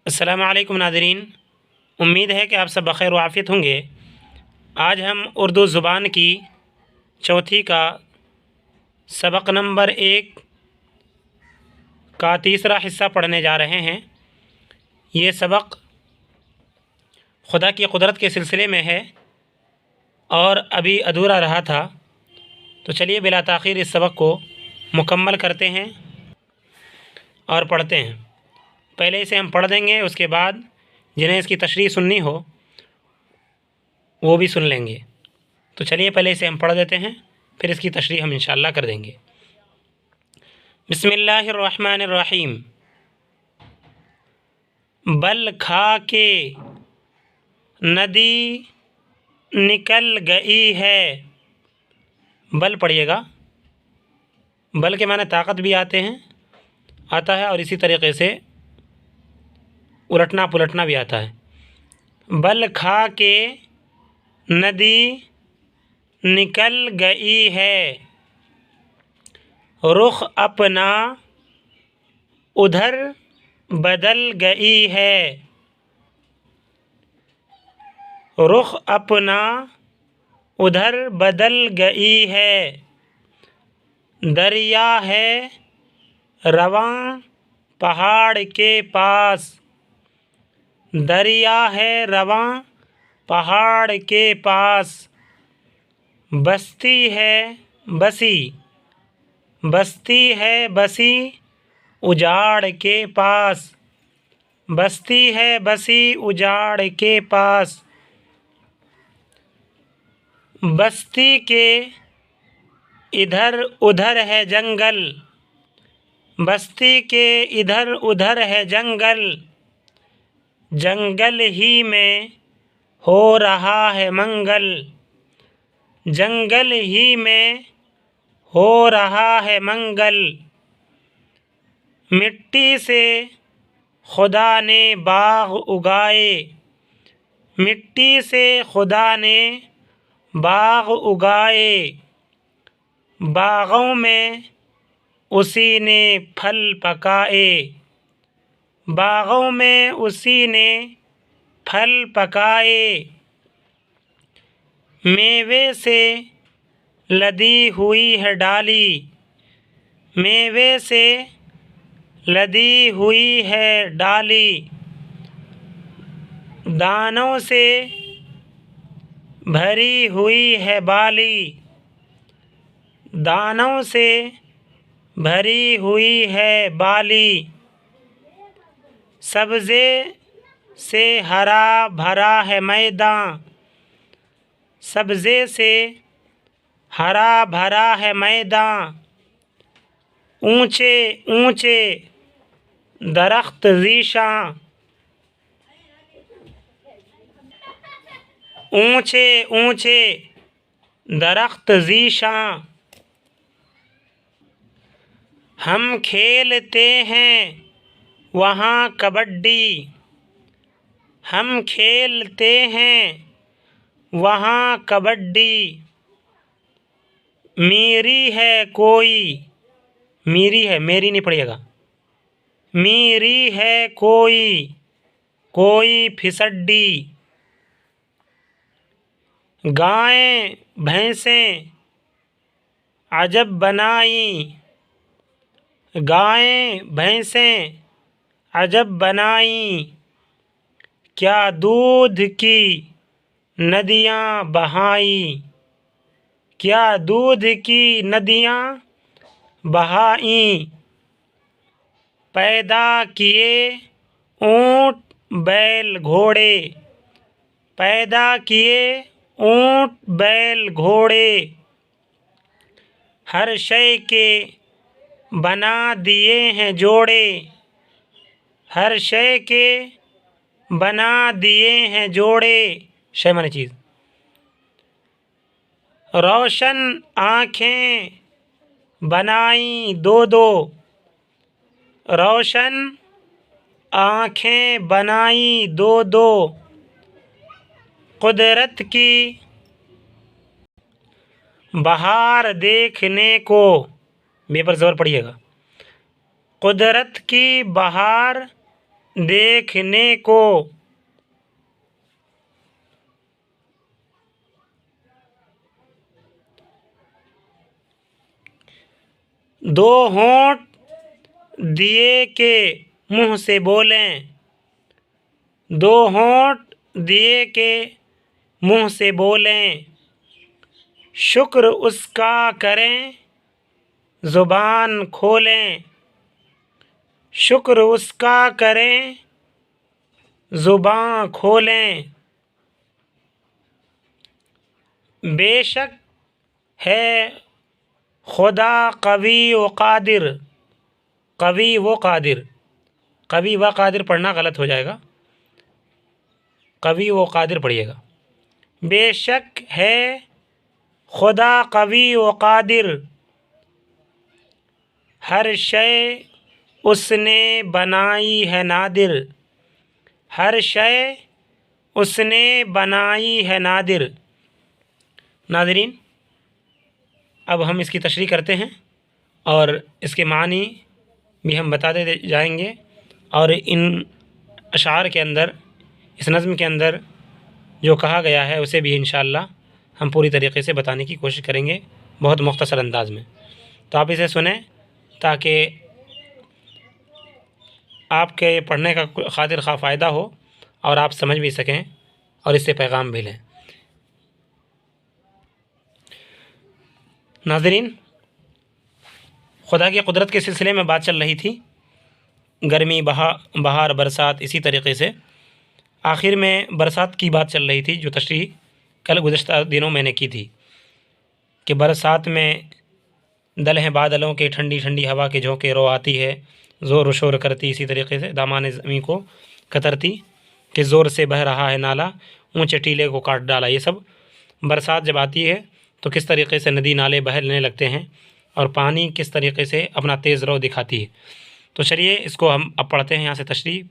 السلام علیکم ناظرین، امید ہے کہ آپ سب بخیر و عافیت ہوں گے۔ آج ہم اردو زبان کی چوتھی کا سبق نمبر 1 کا تیسرا حصہ پڑھنے جا رہے ہیں۔ یہ سبق خدا کی قدرت کے سلسلے میں ہے اور ابھی ادھورا رہا تھا، تو چلیے بلا تاخیر اس سبق کو مکمل کرتے ہیں اور پڑھتے ہیں۔ پہلے اسے ہم پڑھ دیں گے، اس کے بعد جنہیں اس کی تشریح سننی ہو وہ بھی سن لیں گے۔ تو چلیے پہلے اسے ہم پڑھ دیتے ہیں، پھر اس کی تشریح ہم انشاءاللہ کر دیں گے۔ بسم اللہ الرحمن الرحیم۔ بل کھا کے ندی نکل گئی ہے۔ بل پڑھیے گا، بل کے معنی طاقت بھی آتا ہے اور اسی طریقے سے الٹنا پلٹنا بھی آتا ہے۔ بل کھا کے ندی نکل گئی ہے، رخ اپنا ادھر بدل گئی ہے، رخ اپنا ادھر بدل گئی ہے۔ دریا ہے رواں پہاڑ کے پاس، دریا ہے رواں پہاڑ کے پاس۔ بستی ہے بسی، بستی ہے بسی اجاڑ کے پاس، بستی ہے بسی اجاڑ کے پاس۔ بستی کے ادھر ادھر ہے جنگل، بستی کے ادھر ادھر ہے جنگل، جنگل ہی میں ہو رہا ہے منگل، جنگل ہی میں ہو رہا ہے منگل۔ مٹی سے خدا نے باغ اگائے، مٹی سے خدا نے باغ اگائے، باغوں میں اسی نے پھل پکائے، باغوں میں اسی نے پھل پکائے۔ میوے سے لدی ہوئی ہے ڈالی، میوے سے لدی ہوئی ہے ڈالی، دانوں سے بھری ہوئی ہے بالی، دانوں سے بھری ہوئی ہے بالی۔ سبزے سے ہرا بھرا ہے میدان، سبزے سے ہرا بھرا ہے میدان۔ اونچے اونچے درخت ذیشاں، اونچے اونچے درخت ذیشاں۔ ہم کھیلتے ہیں وہاں کبڈی، ہم کھیلتے ہیں وہاں کبڈی۔ میری ہے کوئی، میری ہے میری نہیں پڑھیے گا، میری ہے کوئی کوئی پھسڈی۔ گائیں بھینسیں عجب بنائیں، گائیں بھینسیں عجب بنائیں۔ کیا دودھ کی ندیاں بہائیں، کیا دودھ کی ندیاں بہائیں۔ پیدا کیے اونٹ بیل گھوڑے، پیدا کیے اونٹ بیل گھوڑے۔ ہر شے کے بنا دیے ہیں جوڑے، ہر شے کے بنا دیے ہیں جوڑے۔ شے معنی چیز۔ روشن آنکھیں بنائیں دو دو، روشن آنکھیں بنائیں دو دو۔ قدرت کی بہار دیکھنے کو، بے پر زور پڑیے گا، قدرت کی بہار देखने को, दो होंठ दिए के मुंह से बोलें, दो होंठ दिए के मुंह से बोलें, शुक्र उसका करें ज़ुबान खोलें, शुक्र उसका करें ज़ुबान खोलें। बेशक है खुदा कवी व कादिर, कवी व कादिर, कवी व कादिर पढ़ना गलत हो जाएगा, कवी व कादिर पढ़िएगा। बेशक है खुदा कवी व कादिर, हर शय उसने बनाई है नादिर, हर शय उसने बनाई है नादिर। नाज़रीन, अब हम इसकी तशरीह करते हैं और इसके मानी भी हम बताते जाएंगे, और इन अशार के अंदर, इस नज़्म के अंदर जो कहा गया है उसे भी इंशाअल्लाह हम पूरी तरीके से बताने की कोशिश करेंगे, बहुत मुख्तसर अंदाज में। तो आप इसे सुने ताकि आपके पढ़ने का खातिर खा फ़ायदा हो और आप समझ भी सकें और इससे पैगाम भी लें। नाज़रीन, खुदा की कुदरत के सिलसिले में बात चल रही थी, गर्मी, बहार, बरसात, इसी तरीके से आखिर में बरसात की बात चल रही थी, जो तशरीह कल गुज़श्ता दिनों मैंने की थी कि बरसात में दल हैं बादलों के, ठंडी ठंडी हवा के झोंके रो आती है, ज़ोर व शोर करती, इसी तरीके से दामाने ज़मीं को कतरती कि ज़ोर से बह रहा है नाला, ऊँचे टीले को काट डाला। ये सब बरसात जब आती है तो किस तरीके से नदी नाले बहने लगते हैं और पानी किस तरीके से अपना तेज़ रो दिखाती है। तो चलिए इसको हम अब पढ़ते हैं, यहाँ से तशरीह,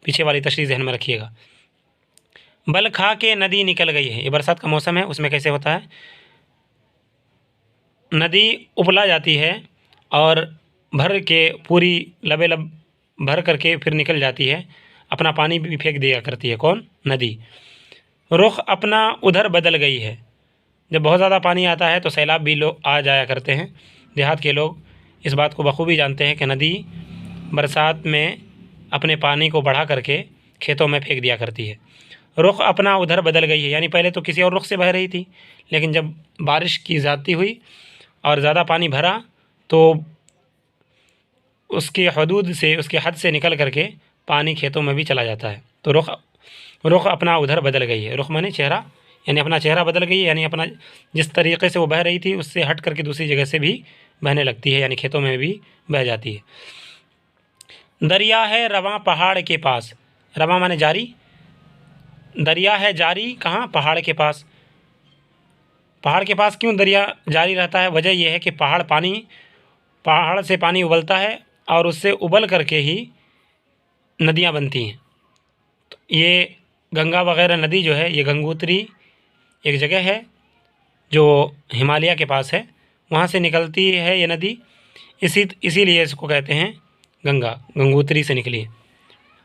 पीछे वाली तशरीह ज़हन में रखिएगा। बल खा के नदी निकल गई है, ये बरसात का मौसम है, उसमें कैसे होता है, नदी उबला जाती है और भर के पूरी लबे लब भर करके फिर निकल जाती है, अपना पानी भी फेंक दिया करती है। कौन? नदी। रुख अपना उधर बदल गई है, जब बहुत ज़्यादा पानी आता है तो सैलाब भी लोग आ जाया करते हैं। देहात के लोग इस बात को बखूबी जानते हैं कि नदी बरसात में अपने पानी को बढ़ा करके खेतों में फेंक दिया करती है। रुख अपना उधर बदल गई है, यानी पहले तो किसी और रुख से बह रही थी, लेकिन जब बारिश की ज़्यादती हुई और ज़्यादा पानी भरा तो उसके हदूद से, उसके हद से निकल करके पानी खेतों में भी चला जाता है। तो रुख अपना उधर बदल गई है, रुख माने चेहरा, यानी अपना चेहरा बदल गई है, यानी अपना जिस तरीके से वो बह रही थी उससे हट करके दूसरी जगह से भी बहने लगती है, यानी खेतों में भी बह जाती है। दरिया है रवां पहाड़ के पास, रवां माने जारी, दरिया है जारी कहाँ? पहाड़ के पास। पहाड़ के पास क्यों दरिया जारी रहता है? वजह यह है कि पहाड़ से पानी उबलता है और उससे उबल करके ही नदियाँ बनती हैं। तो ये गंगा वगैरह नदी जो है, ये गंगोत्री एक जगह है जो हिमालय के पास है, वहाँ से निकलती है ये नदी, इसीलिए इसको कहते हैं गंगा, गंगोत्री से निकली।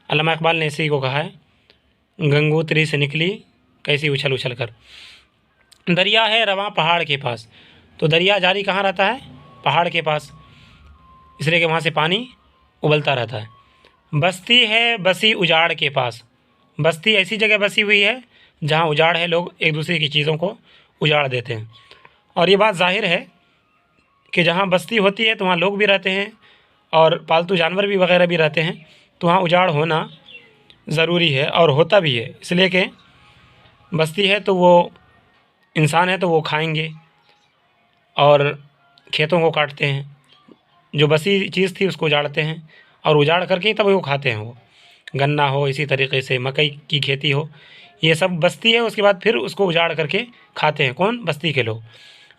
अल्लामा इकबाल ने इसी को कहा है, गंगोत्री से निकली कैसी उछल उछल कर। दरिया है रवां पहाड़ के पास, तो दरिया जारी कहाँ रहता है? पहाड़ के पास, इसलिए कि वहाँ से पानी उबलता रहता है। बस्ती है बसी उजाड़ के पास, बस्ती ऐसी जगह बसी हुई है जहाँ उजाड़ है, लोग एक दूसरे की चीज़ों को उजाड़ देते हैं। और ये बात ज़ाहिर है कि जहाँ बस्ती होती है तो वहाँ लोग भी रहते हैं और पालतू जानवर भी वगैरह भी रहते हैं, तो वहाँ उजाड़ होना ज़रूरी है और होता भी है, इसलिए कि बस्ती है तो वो इंसान है तो वो खाएंगे और खेतों को काटते हैं, जो बसी चीज़ थी उसको उजाड़ते हैं और उजाड़ करके ही तब वो खाते हैं। वो गन्ना हो, इसी तरीके से मकई की खेती हो, ये सब बस्ती है, उसके बाद फिर उसको उजाड़ करके खाते हैं। कौन? बस्ती के लोग।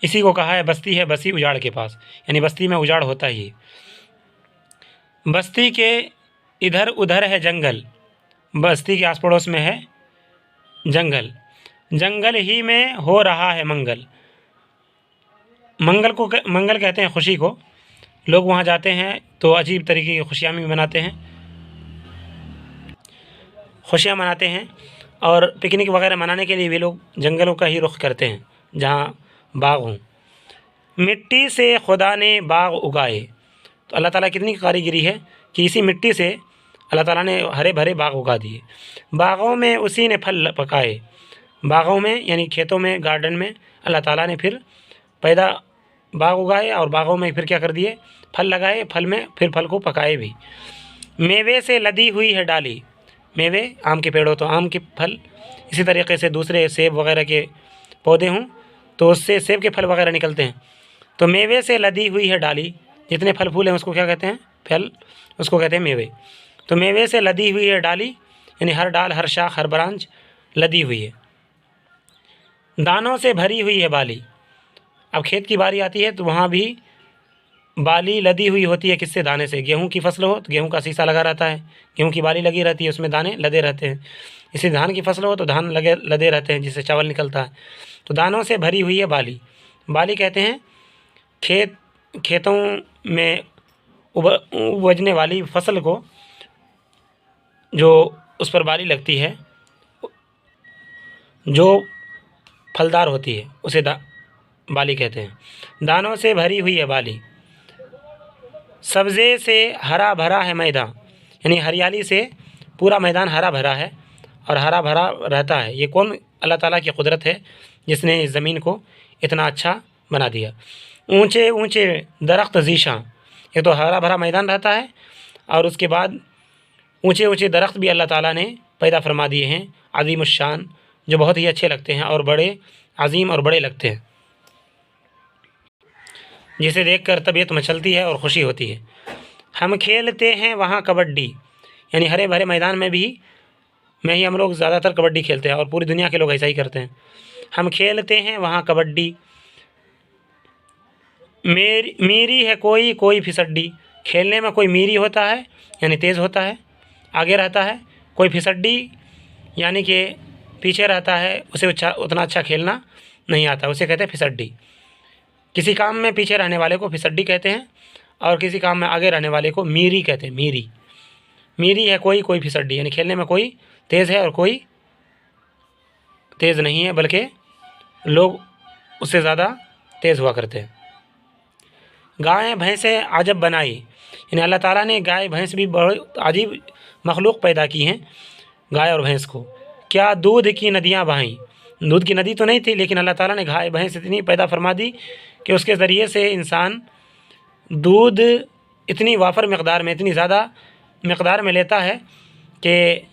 इसी को कहा है बस्ती है बसी उजाड़ के पास, यानी बस्ती में उजाड़ होता ही है। बस्ती के इधर उधर है जंगल, बस्ती के आस पड़ोस में है जंगल, जंगल ही में हो रहा है मंगल। मंगल कहते हैं खुशी को, लोग वहाँ जाते हैं तो अजीब तरीके की खुशियाँ भी मनाते हैं। खुशियाँ मनाते हैं और पिकनिक वगैरह मनाने के लिए भी लोग जंगलों का ही रुख करते हैं जहाँ बाग हों। मिट्टी से खुदा ने बाग उगाए, तो अल्लाह ताला कितनी कारीगरी है कि इसी मिट्टी से अल्लाह ताला ने हरे भरे बाग उगा दिए। बागों में उसी ने फल पकाए, बागों में यानी खेतों में, गार्डन में अल्लाह ताला ने फिर पैदा बाग उगाए और बागों में फिर क्या कर दिए, फल लगाए, फल में फिर फल को पकाए भी। मेवे से लदी हुई है डाली, मेवे आम के पेड़ हो तो आम के फल, इसी तरीके से दूसरे सेब वगैरह के पौधे हों तो उससे सेब के फल वगैरह निकलते हैं। तो मेवे से लदी हुई है डाली, जितने फल फूल हैं उसको क्या कहते हैं, फल, उसको कहते हैं मेवे। तो मेवे से लदी हुई है डाली यानी हर डाल, हर शाख, हर ब्रांच लदी हुई है। दानों से भरी हुई है बाली, अब खेत की बारी आती है तो वहाँ भी बाली लदी हुई होती है, किससे, दाने से। गेहूं की फसल हो तो गेहूं का शीशा लगा रहता है, गेहूं की बाली लगी रहती है, उसमें दाने लदे रहते हैं। इसी धान की फसल हो तो धान लदे रहते हैं, जिससे चावल निकलता है। तो दानों से भरी हुई है बाली, बाली कहते हैं खेतों में उपजने वाली फसल को, जो उस पर बाली लगती है, जो फलदार होती है, उसे बाली कहते हैं। दानों से भरी हुई है बाली, सब्ज़े से हरा भरा है मैदान, यानी हरियाली से पूरा मैदान हरा भरा है और हरा भरा रहता है। ये कौन, अल्लाह ताला की कुदरत है जिसने इस ज़मीन को इतना अच्छा बना दिया। ऊंचे ऊंचे दरख्त ज़ीशां, ये तो हरा भरा मैदान रहता है और उसके बाद ऊंचे ऊंचे दरख्त भी अल्लाह ताला ने पैदा फरमा दिए हैं, अज़ीम शान, जो बहुत ही अच्छे लगते हैं और बड़े अजीम और बड़े लगते हैं, जिसे देखकर तबीयत मचलती है और खुशी होती है। हम खेलते हैं वहाँ कबड्डी, यानी हरे भरे मैदान में ही हम लोग ज़्यादातर कबड्डी खेलते हैं और पूरी दुनिया के लोग ऐसा ही करते हैं। हम खेलते हैं वहाँ कबड्डी, मीरी है कोई फिसड्डी, खेलने में कोई मीरी होता है यानी तेज़ होता है, आगे रहता है, कोई फिसड्डी यानी कि पीछे रहता है, उसे उतना अच्छा खेलना नहीं आता, उसे कहते हैं फिसड्डी। किसी काम में पीछे रहने वाले को फिसड्डी कहते हैं और किसी काम में आगे रहने वाले को मीरी कहते हैं। मीरी है कोई फिसड्डी, यानी खेलने में कोई तेज़ है और कोई तेज़ नहीं है, बल्कि लोग उससे ज़्यादा तेज़ हुआ करते हैं। गाय भैंसें अजब बनाई, यानी अल्लाह ताला ने गाय भैंस भी बहुत अजीब मखलूक पैदा की हैं, गाय और भैंस को। क्या दूध की नदियाँ बहाईं, दूध की नदी तो नहीं थी, लेकिन अल्लाह ताला ने गाय भैंस इतनी पैदा फरमा दी कि उसके ज़रिए से इंसान दूध इतनी वाफर मकदार में, इतनी ज़्यादा मकदार में लेता है कि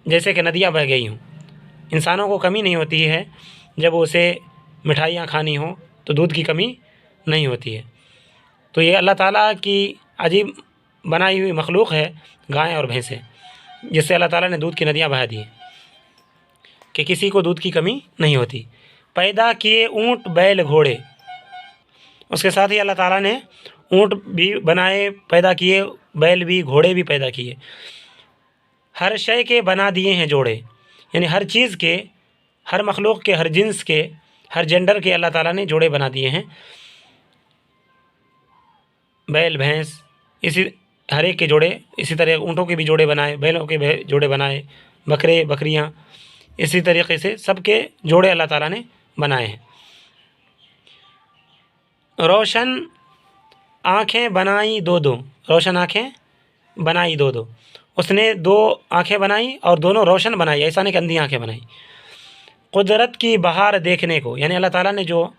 जैसे कि नदियाँ बह गई हों। इंसानों को कमी नहीं होती है, जब उसे मिठाइयाँ खानी हो तो दूध की कमी नहीं होती है। तो ये अल्लाह ताला की अजीब बनाई हुई मखलूक है गाय और भैंसें, जिससे अल्लाह ताला ने दूध की नदियाँ बहा दी कि किसी को दूध की कमी नहीं होती। पैदा किए ऊँट बैल घोड़े, उसके साथ ही अल्लाह ताला ने ऊँट भी बनाए, पैदा किए, बैल भी, घोड़े भी पैदा किए। हर शय के बना दिए हैं जोड़े, यानी हर चीज़ के, हर मखलूक के, हर जिन्स के, हर जेंडर के अल्लाह ताला ने जोड़े बना दिए हैं। बैल भैंस, इसी हर एक के जोड़े, इसी तरह ऊँटों के भी जोड़े बनाए, बैलों के जोड़े बनाए, बकरे बकरियाँ, इसी तरीके से सबके जोड़े अल्लाह ताला ने बनाए हैं। रोशन आँखें बनाई दो, रोशन आँखें बनाई दो, उसने दो आँखें बनाई और दोनों रोशन बनाई, ऐसा नहीं कि अंधी आँखें बनाई। कुदरत की बहार देखने को, यानी अल्लाह ताला ने जो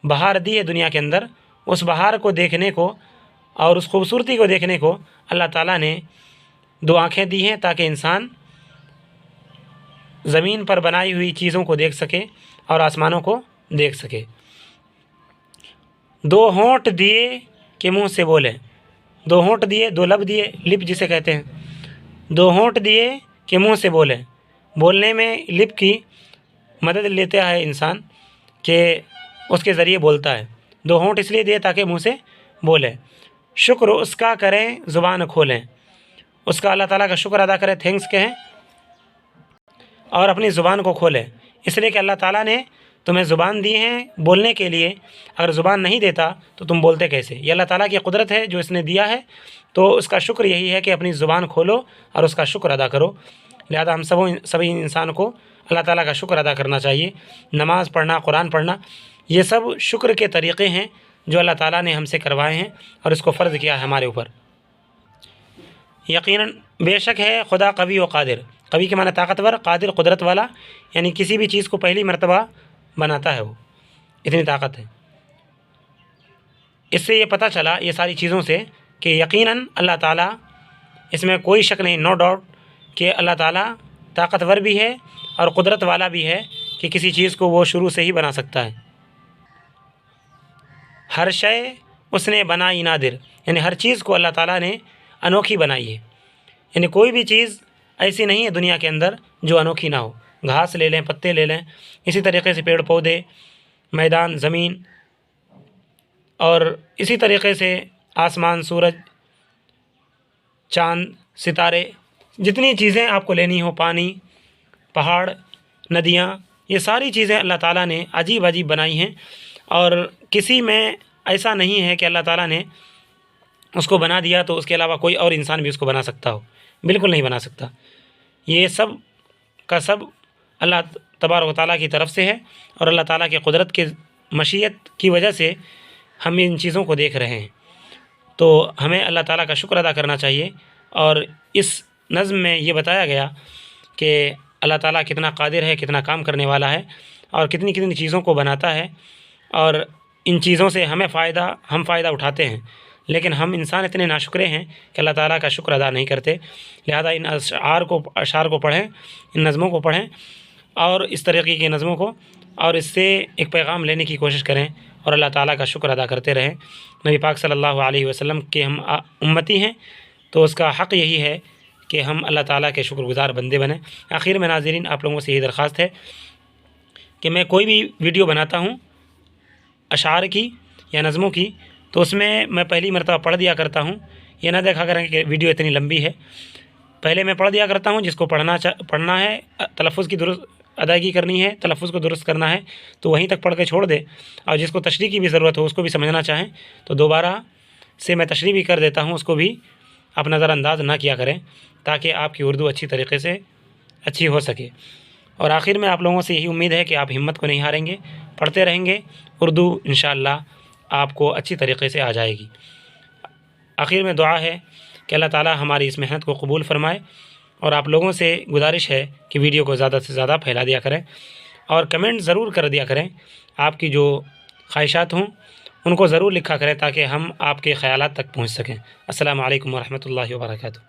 बहार दी है दुनिया के अंदर, उस बहार को देखने को और उस खूबसूरती को देखने को अल्लाह ताला ने दो आँखें दी हैं, ताकि इंसान ज़मीन पर बनाई हुई चीज़ों को देख सके और आसमानों को देख सके। दो होंठ दिए कि मुँह से बोले, दो होंठ दिए, दो लब दिए, लिप जिसे कहते हैं, दो होंठ दिए कि मुँह से बोले, बोलने में लिप की मदद लेता है इंसान कि उसके ज़रिए बोलता है। दो होंठ इसलिए दिए ताकि मुँह से बोले। शुक्र उसका करें ज़ुबान खोलें, उसका अल्लाह ताला का शुक्र अदा करें, थैंक्स कहें और अपनी ज़ुबान को खोलें, इसलिए कि अल्लाह ताला ने तुम्हें ज़ुबान दी है बोलने के लिए। अगर ज़ुबान नहीं देता तो तुम बोलते कैसे? ये अल्लाह ताला की कुदरत है जो इसने दिया है, तो उसका शुक्र यही है कि अपनी ज़ुबान खोलो और उसका शुक्र अदा करो। لہذا ہم سبھی انسان کو اللہ تعالیٰ کا شکر ادا کرنا چاہیے۔ نماز پڑھنا، قرآن پڑھنا، یہ سب شکر کے طریقے ہیں جو اللہ تعالیٰ نے ہم سے کروائے ہیں اور اس کو فرض کیا ہے ہمارے اوپر۔ یقیناً بے شک ہے خدا قوی و قادر، قوی کے معنی طاقتور، قادر قدرت والا، یعنی کسی بھی چیز کو پہلی مرتبہ بناتا ہے، وہ اتنی طاقت ہے۔ اس سے یہ پتہ چلا یہ ساری چیزوں سے کہ یقیناً اللہ تعالیٰ، اس میں کوئی شک نہیں، نو ڈاؤٹ، کہ اللہ تعالیٰ طاقتور بھی ہے اور قدرت والا بھی ہے کہ کسی چیز کو وہ شروع سے ہی بنا سکتا ہے۔ ہر شے اس نے بنائی نادر، یعنی ہر چیز کو اللہ تعالیٰ نے انوکھی بنائی ہے، یعنی کوئی بھی چیز ایسی نہیں ہے دنیا کے اندر جو انوکھی نہ ہو۔ گھاس لے لیں، پتے لے لیں، اسی طریقے سے پیڑ پودے، میدان، زمین، اور اسی طریقے سے آسمان، سورج، چاند، ستارے، جتنی چیزیں آپ کو لینی ہو، پانی، پہاڑ، ندیاں، یہ ساری چیزیں اللہ تعالیٰ نے عجیب عجیب بنائی ہیں، اور کسی میں ایسا نہیں ہے کہ اللہ تعالیٰ نے اس کو بنا دیا تو اس کے علاوہ کوئی اور انسان بھی اس کو بنا سکتا ہو، بالکل نہیں بنا سکتا۔ یہ سب کا سب اللہ تبارک و تعالیٰ کی طرف سے ہے، اور اللہ تعالیٰ کے قدرت کے مشیت کی وجہ سے ہم ان چیزوں کو دیکھ رہے ہیں۔ تو ہمیں اللہ تعالیٰ کا شکر ادا کرنا چاہیے، اور اس نظم میں یہ بتایا گیا کہ اللہ تعالیٰ کتنا قادر ہے، کتنا کام کرنے والا ہے، اور کتنی کتنی چیزوں کو بناتا ہے، اور ان چیزوں سے ہم فائدہ اٹھاتے ہیں، لیکن ہم انسان اتنے ناشکرے ہیں کہ اللہ تعالیٰ کا شکر ادا نہیں کرتے۔ لہذا ان اشعار کو پڑھیں، ان نظموں کو پڑھیں، اور اس طریقے کی نظموں کو، اور اس سے ایک پیغام لینے کی کوشش کریں، اور اللہ تعالیٰ کا شکر ادا کرتے رہیں۔ نبی پاک صلی اللہ علیہ وسلم کے ہم امتی ہیں، تو اس کا حق یہی ہے کہ ہم اللہ تعالیٰ کے شکر گزار بندے بنیں۔ آخر میں ناظرین، آپ لوگوں سے یہ درخواست ہے کہ میں کوئی بھی ویڈیو بناتا ہوں اشعار کی یا نظموں کی، تو اس میں پہلی مرتبہ پڑھ دیا کرتا ہوں۔ یہ نہ دیکھا کریں کہ ویڈیو اتنی لمبی ہے، پہلے میں پڑھ دیا کرتا ہوں۔ جس کو پڑھنا ہے، تلفظ کی درست ادائیگی کرنی ہے، تلفظ کو درست کرنا ہے، تو وہیں تک پڑھ کے چھوڑ دے، اور جس کو تشریح کی بھی ضرورت ہو، اس کو بھی سمجھنا چاہیں تو دوبارہ سے میں تشریح بھی کر دیتا ہوں، اس کو بھی آپ نظر انداز نہ کیا کریں، تاکہ آپ کی اردو اچھی طریقے سے اچھی ہو سکے۔ اور آخر میں آپ لوگوں سے یہی امید ہے کہ آپ ہمت کو نہیں ہاریں گے، پڑھتے رہیں گے، اردو انشاءاللہ آپ کو اچھی طریقے سے آ جائے گی۔ آخر میں دعا ہے کہ اللہ تعالیٰ ہماری اس محنت کو قبول فرمائے، اور آپ لوگوں سے گزارش ہے کہ ویڈیو کو زیادہ سے زیادہ پھیلا دیا کریں، اور کمنٹ ضرور کر دیا کریں۔ آپ کی جو خواہشات ہوں ان کو ضرور لکھا کریں، تاکہ ہم آپ کے خیالات تک پہنچ سکیں۔ السلام علیکم ورحمۃ اللہ وبرکاتہ۔